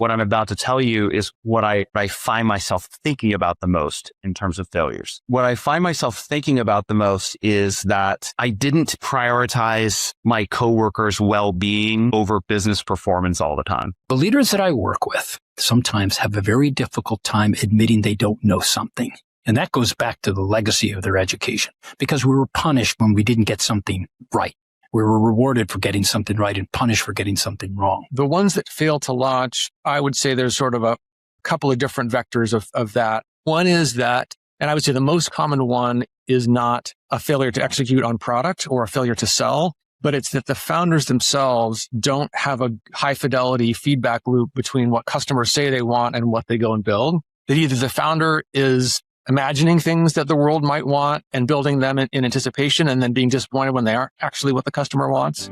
What I'm about to tell you is what I find myself thinking about the most in terms of failures. What I find myself thinking about the most is that I didn't prioritize my coworkers' well-being over business performance all the time. The leaders that I work with sometimes have a very difficult time admitting they don't know something. And that goes back to the legacy of their education, because we were punished when we didn't get something right. We were rewarded for getting something right and punished for getting something wrong. The ones that fail to launch, I would say there's sort of a couple of different vectors of that. One is that, and I would say the most common one is not a failure to execute on product or a failure to sell, but it's that the founders themselves don't have a high fidelity feedback loop between what customers say they want and what they go and build. That either the founder is imagining things that the world might want and building them in anticipation and then being disappointed when they aren't actually what the customer wants.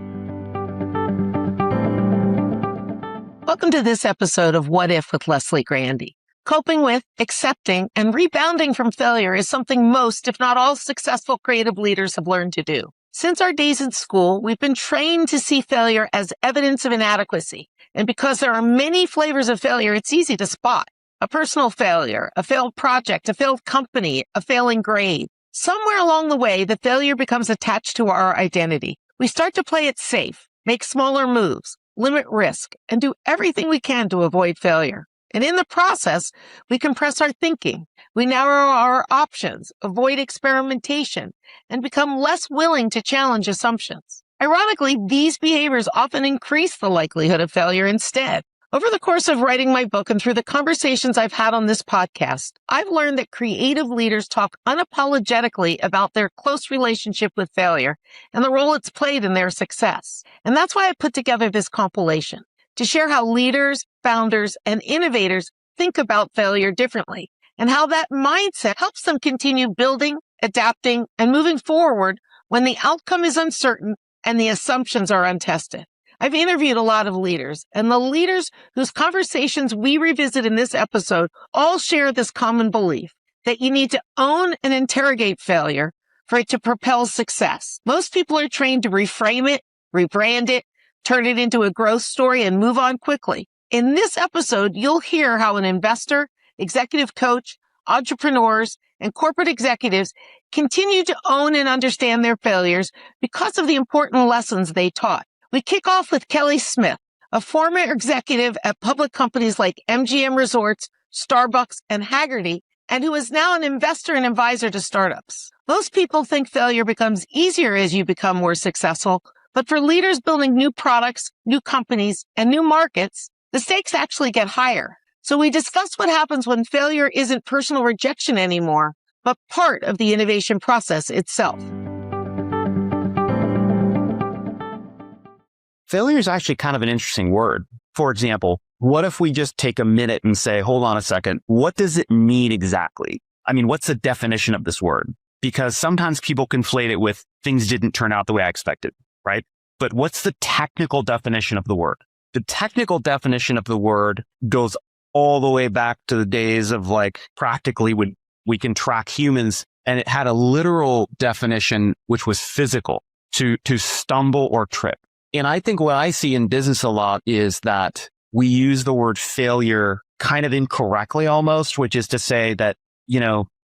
Welcome to this episode of What If with Leslie Grandy. Coping with, accepting, and rebounding from failure is something most, if not all, successful creative leaders have learned to do. Since our days in school, we've been trained to see failure as evidence of inadequacy. And because there are many flavors of failure, it's easy to spot. A personal failure, a failed project, a failed company, a failing grade. Somewhere along the way, the failure becomes attached to our identity. We start to play it safe, make smaller moves, limit risk, and do everything we can to avoid failure. And in the process, we compress our thinking. We narrow our options, avoid experimentation, and become less willing to challenge assumptions. Ironically, these behaviors often increase the likelihood of failure instead. Over the course of writing my book and through the conversations I've had on this podcast, I've learned that creative leaders talk unapologetically about their close relationship with failure and the role it's played in their success. And that's why I put together this compilation to share how leaders, founders, and innovators think about failure differently and how that mindset helps them continue building, adapting, and moving forward when the outcome is uncertain and the assumptions are untested. I've interviewed a lot of leaders, and the leaders whose conversations we revisit in this episode all share this common belief that you need to own and interrogate failure for it to propel success. Most people are trained to reframe it, rebrand it, turn it into a growth story, and move on quickly. In this episode, you'll hear how an investor, executive coach, entrepreneurs, and corporate executives continue to own and understand their failures because of the important lessons they taught. We kick off with Kelly Smith, a former executive at public companies like MGM Resorts, Starbucks, and Haggerty, and who is now an investor and advisor to startups. Most people think failure becomes easier as you become more successful, but for leaders building new products, new companies, and new markets, the stakes actually get higher. So we discuss what happens when failure isn't personal rejection anymore, but part of the innovation process itself. Failure is actually kind of an interesting word. For example, what if we just take a minute and say, hold on a second, what does it mean exactly? I mean, what's the definition of this word? Because sometimes people conflate it with things didn't turn out the way I expected, right? But what's the technical definition of the word? The technical definition of the word goes all the way back to the days of practically when we can track humans. And it had a literal definition, which was physical, to stumble or trip. And I think what I see in business a lot is that we use the word failure kind of incorrectly almost, which is to say that,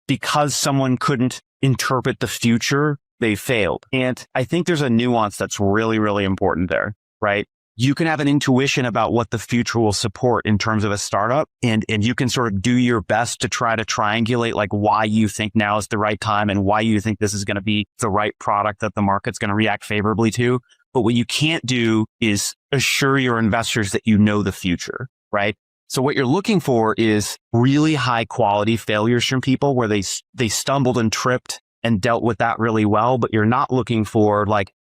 because someone couldn't interpret the future, they failed. And I think there's a nuance that's really, really important there, right? You can have an intuition about what the future will support in terms of a startup, and you can sort of do your best to try to triangulate why you think now is the right time and why you think this is going to be the right product that the market's going to react favorably to. But what you can't do is assure your investors that you know the future, right? So what you're looking for is really high quality failures from people where they stumbled and tripped and dealt with that really well. But you're not looking for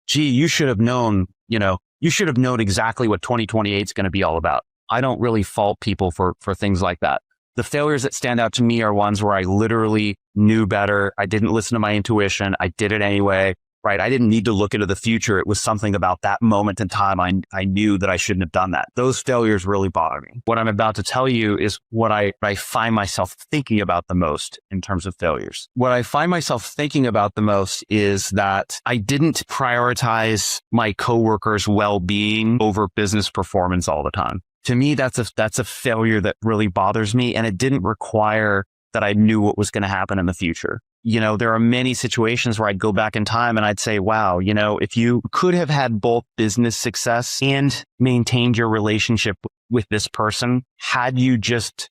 gee, you should have known, you should have known exactly what 2028 is going to be all about. I don't really fault people for things like that. The failures that stand out to me are ones where I literally knew better. I didn't listen to my intuition. I did it anyway. Right? I didn't need to look into the future. It was something about that moment in time. I knew that I shouldn't have done that. Those failures really bother me. What I'm about to tell you is what I find myself thinking about the most in terms of failures. What I find myself thinking about the most is that I didn't prioritize my coworkers' well-being over business performance all the time. To me, that's a failure that really bothers me. And it didn't require that I knew what was going to happen in the future. There are many situations where I'd go back in time and I'd say, wow, if you could have had both business success and maintained your relationship with this person, had you just,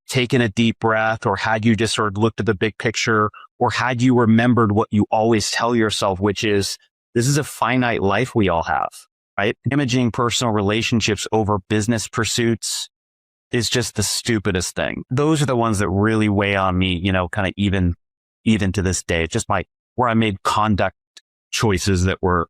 taken a deep breath, or had you just sort of looked at the big picture, or had you remembered what you always tell yourself, which is, this is a finite life we all have, right? Imaging personal relationships over business pursuits is just the stupidest thing. Those are the ones that really weigh on me, kind of even to this day. It's just where I made conduct choices that were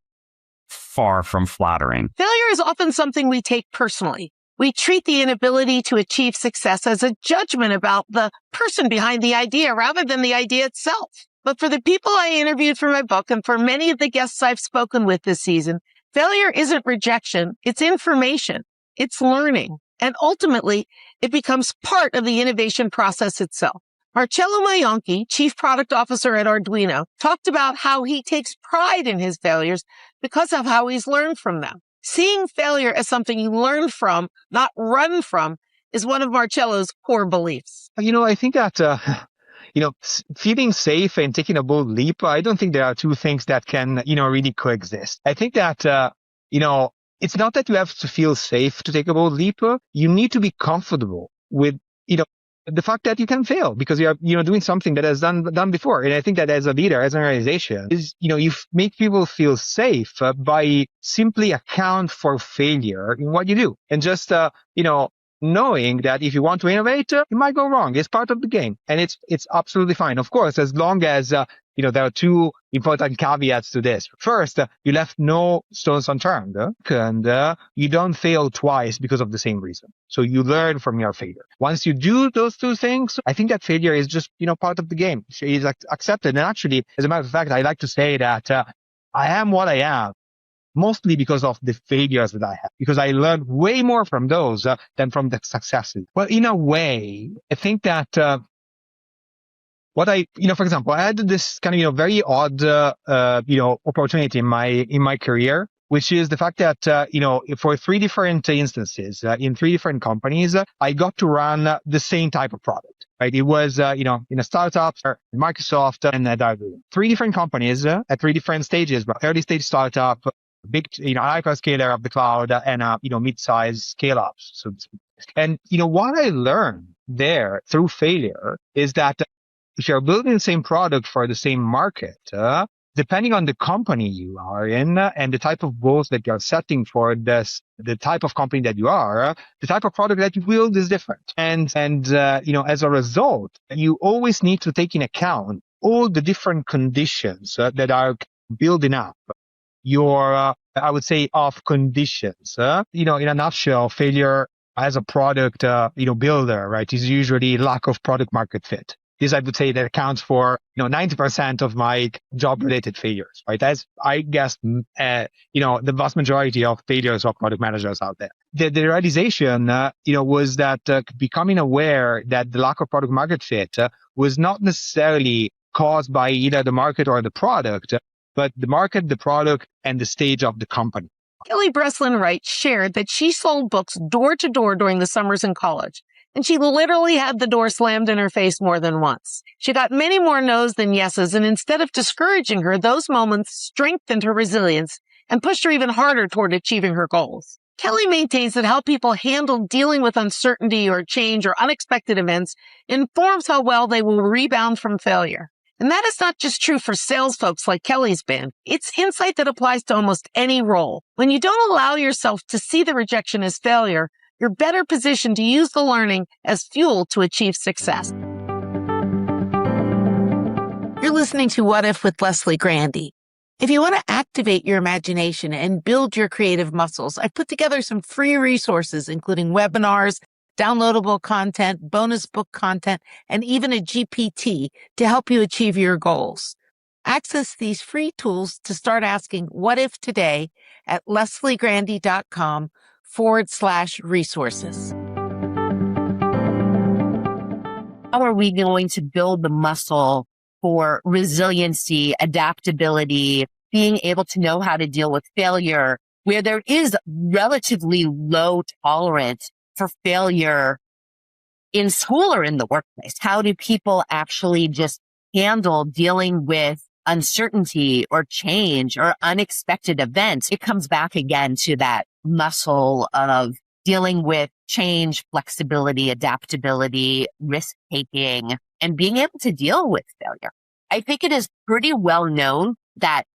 far from flattering. Failure is often something we take personally. We treat the inability to achieve success as a judgment about the person behind the idea rather than the idea itself. But for the people I interviewed for my book and for many of the guests I've spoken with this season, failure isn't rejection, it's information, it's learning. And ultimately, it becomes part of the innovation process itself. Marcello Maionchi, Chief Product Officer at Arduino, talked about how he takes pride in his failures because of how he's learned from them. Seeing failure as something you learn from, not run from, is one of Marcello's core beliefs. I think that, feeling safe and taking a bold leap, I don't think there are two things that can, really coexist. I think that, it's not that you have to feel safe to take a bold leap. You need to be comfortable with, the fact that you can fail because you're doing something that has done before. And I think that as a leader, as an organization, is, you make people feel safe by simply account for failure in what you do. And just, knowing that if you want to innovate, it might go wrong. It's part of the game. And it's absolutely fine. Of course, as long as, there are two important caveats to this. First, you left no stones unturned, and you don't fail twice because of the same reason. So you learn from your failure. Once you do those two things, I think that failure is just, part of the game. It's accepted. And actually, as a matter of fact, I like to say that I am what I am mostly because of the failures that I have, because I learned way more from those than from the successes. Well, in a way, I think that for example, I had this kind of, very odd, opportunity in my career, which is the fact that, for three different instances, in three different companies, I got to run the same type of product, right? It was, in a startup, Microsoft, and Arduino. Three different companies at three different stages, but early stage startup, big, hyperscaler of the cloud, and, mid-size scale-ups. So, and, what I learned there through failure is that if you're building the same product for the same market, depending on the company you are in and the type of goals that you're setting for the type of company that you are, the type of product that you build is different. And as a result, you always need to take in account all the different conditions that are building up your, I would say, off conditions. In a nutshell, failure as a product, builder, right, is usually lack of product market fit. This, I would say, that accounts for, 90% of my job-related failures, right? As I guess, the vast majority of failures of product managers out there. The realization, was that becoming aware that the lack of product market fit was not necessarily caused by either the market or the product, but the market, the product, and the stage of the company. Kelly Breslin Wright shared that she sold books door to door during the summers in college. And she literally had the door slammed in her face more than once. She got many more no's than yeses, and instead of discouraging her, those moments strengthened her resilience and pushed her even harder toward achieving her goals. Kelly maintains that how people handle dealing with uncertainty or change or unexpected events informs how well they will rebound from failure. And that is not just true for sales folks like Kelly's band. It's insight that applies to almost any role. When you don't allow yourself to see the rejection as failure, you're better positioned to use the learning as fuel to achieve success. You're listening to What If with Leslie Grandy. If you want to activate your imagination and build your creative muscles, I've put together some free resources, including webinars, downloadable content, bonus book content, and even a GPT to help you achieve your goals. Access these free tools to start asking what if today at lesliegrandy.com/resources. How are we going to build the muscle for resiliency, adaptability, being able to know how to deal with failure, where there is relatively low tolerance for failure in school or in the workplace? How do people actually just handle dealing with uncertainty or change or unexpected events? It comes back again to that muscle of dealing with change, flexibility, adaptability, risk taking, and being able to deal with failure. I think it is pretty well known that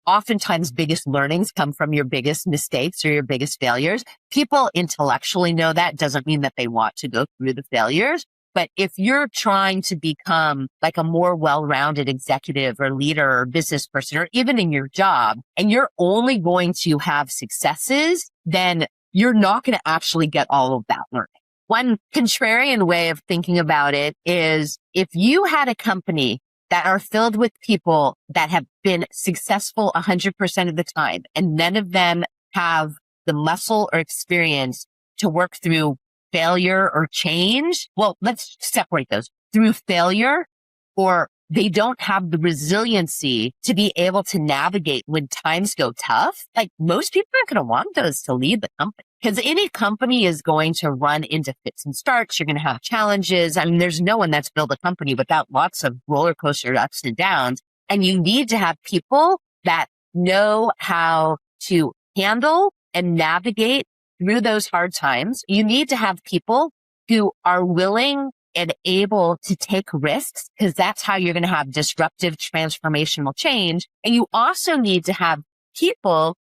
oftentimes biggest learnings come from your biggest mistakes or your biggest failures. People intellectually know that. Doesn't mean that they want to go through the failures. But if you're trying to become like a more well-rounded executive or leader or business person, or even in your job, and you're only going to have successes, then you're not going to actually get all of that learning. One contrarian way of thinking about it is if you had a company that are filled with people that have been successful 100% of the time, and none of them have the muscle or experience to work through failure or change. Well, let's separate those. Through failure, or they don't have the resiliency to be able to navigate when times go tough. Like most people aren't going to want those to lead the company, because any company is going to run into fits and starts. You're going to have challenges. I mean, there's no one that's built a company without lots of roller coaster ups and downs. And you need to have people that know how to handle and navigate through those hard times. You need to have people who are willing and able to take risks, because that's how you're going to have disruptive transformational change. And you also need to have people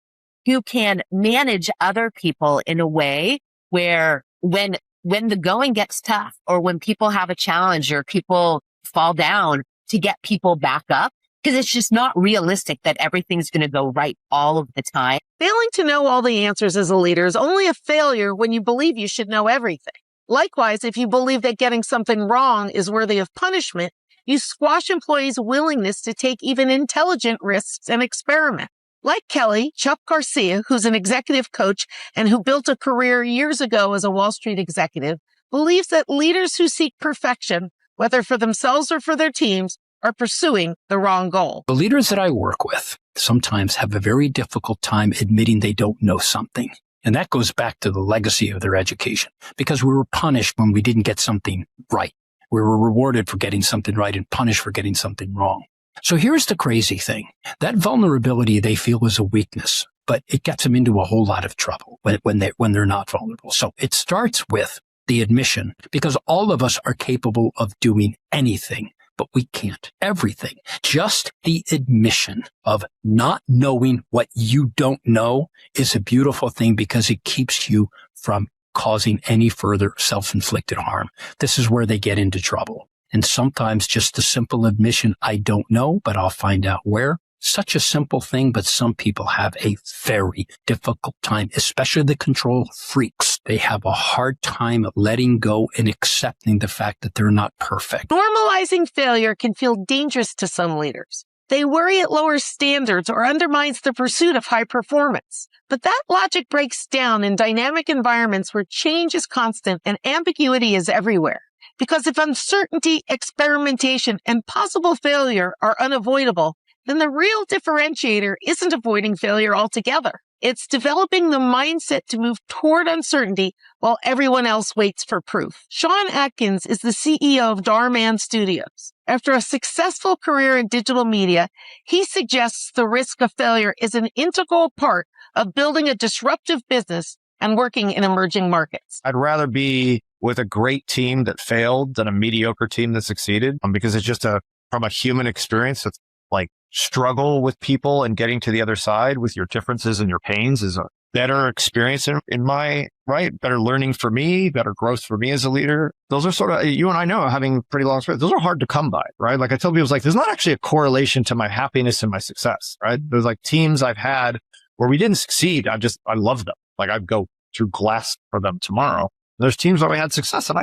who can manage other people in a way where when the going gets tough, or when people have a challenge or people fall down, to get people back up. Because it's just not realistic that everything's going to go right all of the time. Failing to know all the answers as a leader is only a failure when you believe you should know everything. Likewise, if you believe that getting something wrong is worthy of punishment, you squash employees' willingness to take even intelligent risks and experiment. Like Kelly, Chuck Garcia, who's an executive coach and who built a career years ago as a Wall Street executive, believes that leaders who seek perfection, whether for themselves or for their teams, are pursuing the wrong goal. The leaders that I work with sometimes have a very difficult time admitting they don't know something. And that goes back to the legacy of their education, because we were punished when we didn't get something right. We were rewarded for getting something right and punished for getting something wrong. So here's the crazy thing. That vulnerability they feel is a weakness, but it gets them into a whole lot of trouble when they're not vulnerable. So it starts with the admission, because all of us are capable of doing anything, but we can't. Everything. Just the admission of not knowing what you don't know is a beautiful thing, because it keeps you from causing any further self-inflicted harm. This is where they get into trouble. And sometimes just the simple admission, I don't know, but I'll find out where. Such a simple thing, but some people have a very difficult time, especially the control freaks. They have a hard time letting go and accepting the fact that they're not perfect. Normalizing failure can feel dangerous to some leaders. They worry it lowers standards or undermines the pursuit of high performance. But that logic breaks down in dynamic environments where change is constant and ambiguity is everywhere. Because if uncertainty, experimentation, and possible failure are unavoidable, then the real differentiator isn't avoiding failure altogether. It's developing the mindset to move toward uncertainty while everyone else waits for proof. Sean Atkins is the CEO of Darman Studios. After a successful career in digital media, he suggests the risk of failure is an integral part of building a disruptive business and working in emerging markets. I'd rather be with a great team that failed than a mediocre team that succeeded, because it's just from a human experience, it's like struggle with people and getting to the other side with your differences and your pains is a better experience in my, right? Better learning for me, better growth for me as a leader. Those are sort of, you and I know, having pretty long experience, those are hard to come by, right? Like I tell people, it's like, there's not actually a correlation to my happiness and my success, right? There's like teams I've had where we didn't succeed. I love them. Like I'd go through glass for them tomorrow. There's teams where we had success and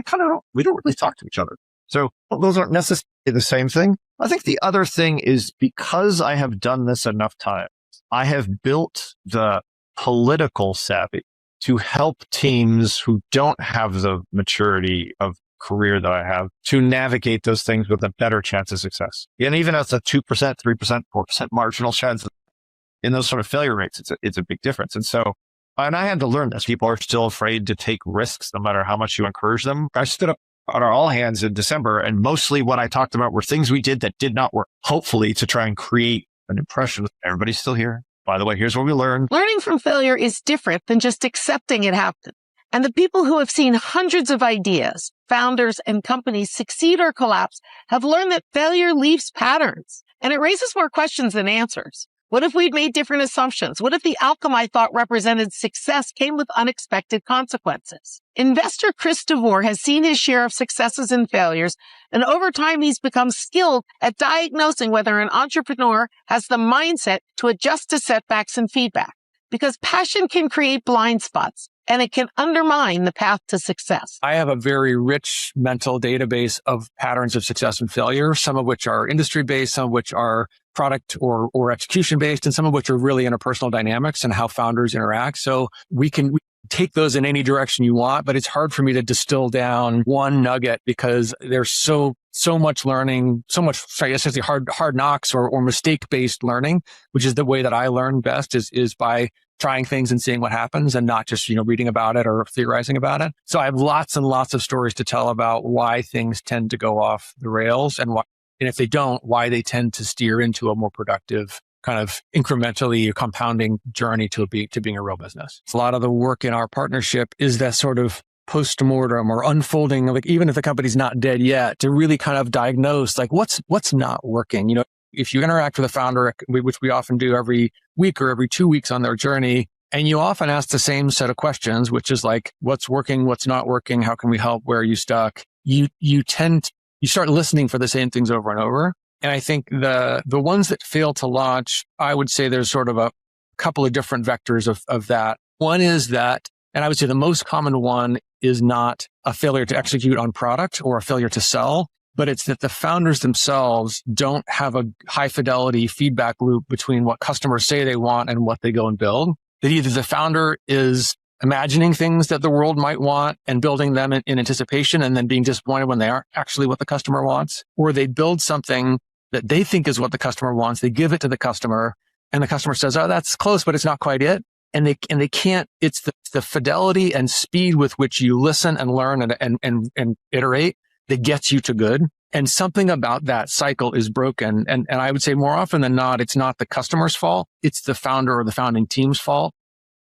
we don't really talk to each other. So those aren't necessarily the same thing. I think the other thing is, because I have done this enough times, I have built the political savvy to help teams who don't have the maturity of career that I have to navigate those things with a better chance of success. And even if it's a 2%, 3%, 4% marginal chance in those sort of failure rates, it's a big difference. And so And I had to learn this. People are still afraid to take risks, no matter how much you encourage them. I stood up on our all hands in December, and mostly what I talked about were things we did that did not work, hopefully to try and create an impression. Everybody's still here. By the way, here's what we learned. Learning from failure is different than just accepting it happened. And the people who have seen hundreds of ideas, founders, and companies succeed or collapse have learned that failure leaves patterns. And it raises more questions than answers. What if we'd made different assumptions? What if the outcome I thought represented success came with unexpected consequences? Investor Chris DeVore has seen his share of successes and failures, and over time he's become skilled at diagnosing whether an entrepreneur has the mindset to adjust to setbacks and feedback. Because passion can create blind spots, and it can undermine the path to success. I have a very rich mental database of patterns of success and failure, some of which are industry-based, some of which are product or execution-based, and some of which are really interpersonal dynamics and how founders interact. So we can take those in any direction you want, but it's hard for me to distill down one nugget because there's so much learning, essentially hard knocks or mistake-based learning, which is the way that I learn best is by trying things and seeing what happens and not just, reading about it or theorizing about it. So I have lots and lots of stories to tell about why things tend to go off the rails and if they don't, why they tend to steer into a more productive kind of incrementally compounding journey to being a real business. A lot of the work in our partnership is that sort of post-mortem or unfolding, like even if the company's not dead yet, to really kind of diagnose like what's not working. If you interact with a founder, which we often do every week or every 2 weeks on their journey, and you often ask the same set of questions, which is like, what's working, what's not working, how can we help, where are you stuck? You start listening for the same things over and over. And I think the ones that fail to launch, I would say there's sort of a couple of different vectors of that. One is that, and I would say the most common one is not a failure to execute on product or a failure to sell, but it's that the founders themselves don't have a high fidelity feedback loop between what customers say they want and what they go and build. That either the founder is imagining things that the world might want and building them in anticipation and then being disappointed when they aren't actually what the customer wants, or they build something that they think is what the customer wants. They give it to the customer and the customer says, oh, that's close, but it's not quite it. And they can't, it's the fidelity and speed with which you listen and learn and iterate that gets you to good. And something about that cycle is broken. And I would say more often than not, it's not the customer's fault. It's the founder or the founding team's fault.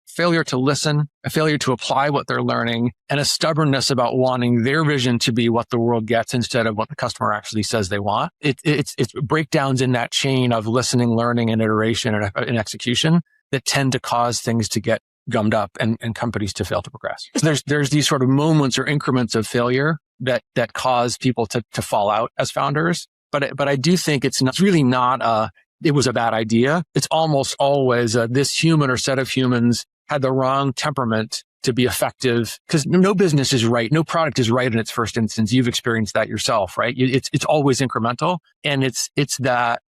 Failure to listen, a failure to apply what they're learning, and a stubbornness about wanting their vision to be what the world gets instead of what the customer actually says they want. It's breakdowns in that chain of listening, learning, and iteration and execution that tend to cause things to get gummed up and companies to fail to progress. So there's these sort of moments or increments of failure that cause people to fall out as founders. But I do think it's really not it was a bad idea. It's almost always this human or set of humans had the wrong temperament to be effective, because no business is right. No product is right in its first instance. You've experienced that yourself, right? It's always incremental, and it's that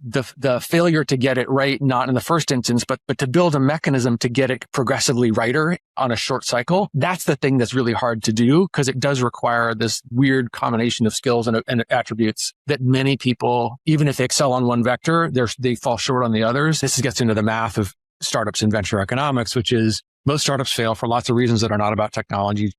the failure to get it right, not in the first instance, but to build a mechanism to get it progressively righter on a short cycle. That's the thing that's really hard to do, because it does require this weird combination of skills and attributes that many people, even if they excel on one vector, they fall short on the others. This gets into the math of startups and venture economics, which is most startups fail for lots of reasons that are not about technology,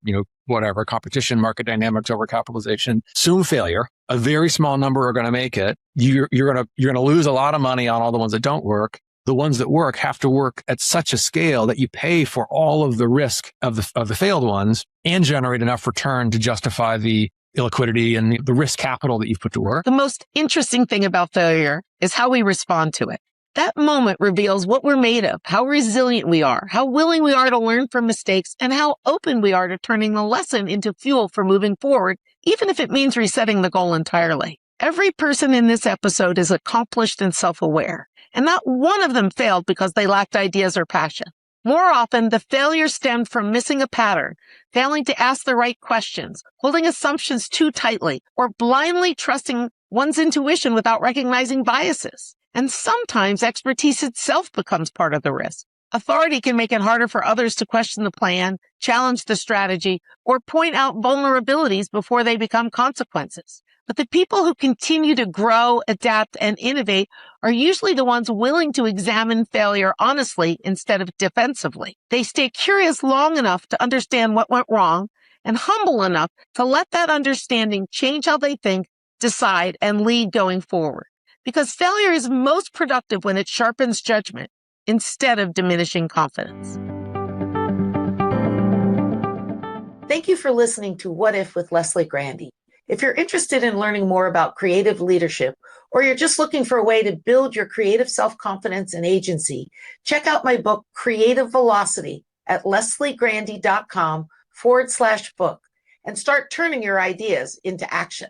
whatever, competition, market dynamics, overcapitalization, assume failure. A very small number are going to make it. You're going to lose a lot of money on all the ones that don't work. The ones that work have to work at such a scale that you pay for all of the risk of the failed ones and generate enough return to justify the illiquidity and the risk capital that you've put to work. The most interesting thing about failure is how we respond to it. That moment reveals what we're made of, how resilient we are, how willing we are to learn from mistakes, and how open we are to turning the lesson into fuel for moving forward, even if it means resetting the goal entirely. Every person in this episode is accomplished and self-aware, and not one of them failed because they lacked ideas or passion. More often, the failure stemmed from missing a pattern, failing to ask the right questions, holding assumptions too tightly, or blindly trusting one's intuition without recognizing biases. And sometimes expertise itself becomes part of the risk. Authority can make it harder for others to question the plan, challenge the strategy, or point out vulnerabilities before they become consequences. But the people who continue to grow, adapt, and innovate are usually the ones willing to examine failure honestly instead of defensively. They stay curious long enough to understand what went wrong and humble enough to let that understanding change how they think, decide, and lead going forward. Because failure is most productive when it sharpens judgment instead of diminishing confidence. Thank you for listening to What If with Leslie Grandy. If you're interested in learning more about creative leadership, or you're just looking for a way to build your creative self-confidence and agency, check out my book, Creative Velocity, at lesliegrandy.com/book and start turning your ideas into action.